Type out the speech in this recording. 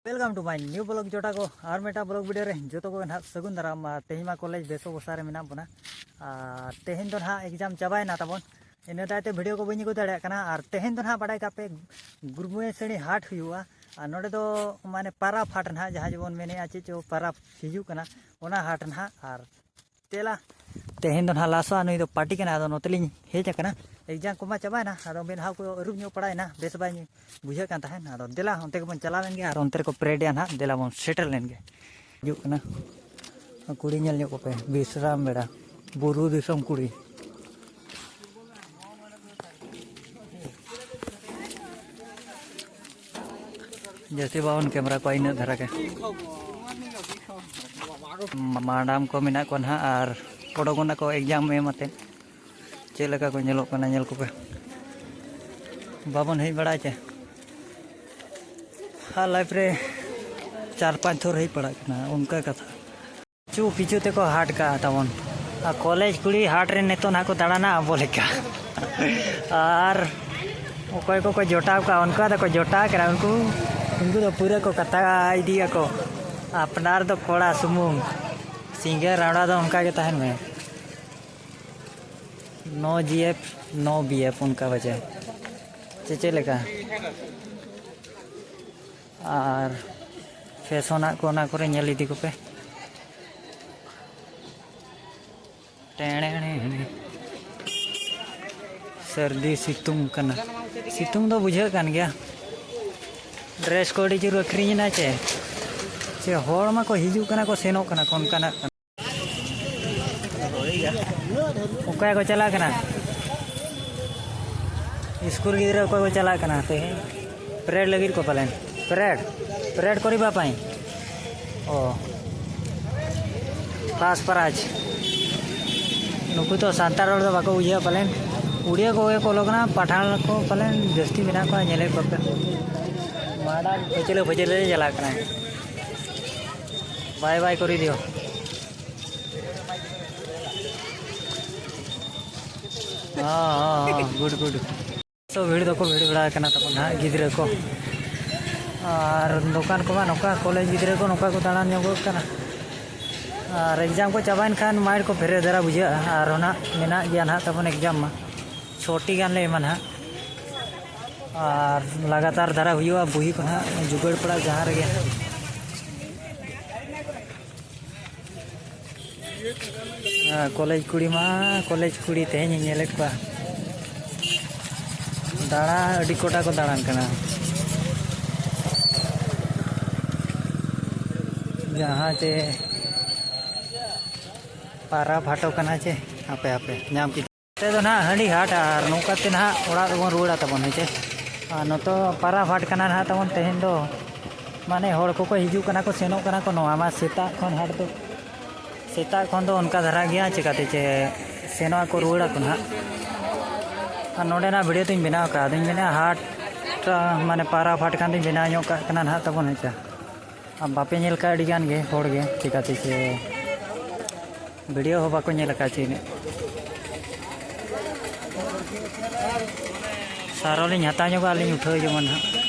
welcome to my new blog जोटा को और मेटा ब्लॉग वीडियो रे जो को ना सगुन दाराम तेहिमा कॉलेज बेसो बसा रे मेना बना तेहेन दो ना एग्जाम चाबायना तबन इन दायते वीडियो को बनी को दाड़ा कना और तेहेन दो ना बाडाय कापे गुरमुएसणी हाट हुआ नोडे दो माने पारा फाट ना जहाँ जबन मेने आचे चो पारा हिजू कना ओना हाट ना और तेला तेहेन दो ना लासो नुई दो पार्टी कना दो नोतलिኝ हेज कना एग्जाम को मा चाबायना आदो मेन हाउ को रुब न्यू पड़ायना बेस बाय बुझे कान ताहेन आदो देला ओनते को बन चला लेंगे और ओनते को प्रेडिया ना देला बन सेटल लेंगे हिजू कना कुड़ी नेल न्यो को पे विश्राम बेड़ा बुरु दिसम कुड़ी जैसे बावन कैमरा को इन धरा के माडाम को मेना को ना और ओडोगोना को एग्जाम एमते चेलका को नेलो कना नेल को पे बाबन हेज बड़ा चे हाँ लाइफ रे 4-5 थोर ही पड़ा कना उनका कथा चू पिछू ते को हाट का तबन कॉलेज कुड़ी हाट रे नेतो ना को दाड़ाना बोले का और ओकय को जोटाव का उनका तो जोटा करा उनको तो पूरा को कथा इदिया को अपनार दो कोड़ा सुमुंग सिंगर रावड़ा दो उनका के तहन में नो जीएफ नो बीएफ उनका वजह चे लेका और फैशना को ना करे नेल इदी को पे टेणे सर्दी सितुंग कना सितुंग दो बुझे कान गया ड्रेस को जरूर अखरीज ना चे चे होड़ मा को हिजू कना को सेनो कना कोन कना ओका को चला कना स्कूल गिद्रा को चला कना ते परेड लगिर को पलेन परेड करिबा पाई ओ पास पराज नुकु तो सांतार रोड दो बाको उया पलेन उड़िया को लोगना पठान को पलेन जस्ती बिना को नेले को माडा पचले चला कना बाय बाय करी दियो हाँ गुड गुड सब भीड़ दो को भीड़ बड़ा करना तब ना गिद्रे को और दुकान को नौका कॉलेज गिद्रे को नौका को दाना न्योगो करना और एग्जाम को चाबाइन खान माइर को फेरे दरा बुझे और ना मेना गया ना तब एग्जाम में छोटी गान ले मन और लगातार धारा हुआ बुही को ना जुगड़ पड़ा जहाँ रे कॉलेज कुड़ी तेहें नेले को दाड़ा अड़ी कोटा को दाड़ान कना जहाँ चे पारा फाटो कना चे आपे आपे नाम की तो ना हंडी हाट और नौकाते ना ओड़ा बन रुड़ा तबन हे चे नतो पारा फाट कना ना तबन तेहें दो माने होड़ को हिजू कना को सेनो कना को नोआ मा सेता खन हाट तो सेता खन दो उनका धरा गया चिकाते चे सेनवा को रुड़ा को ना और नोडे ना वीडियो तो बनाव का मेना हाट माने पारा फाट खान बनाव ᱧᱚᱜ का कना ना तबन हेचा अब बापे नेल का अड़ी गान गे होड़ गे चिकाते चे वीडियो हो बाको नेल का चे सारो लिंग हता ᱧᱚᱜ आलिंग उठाव जमन हा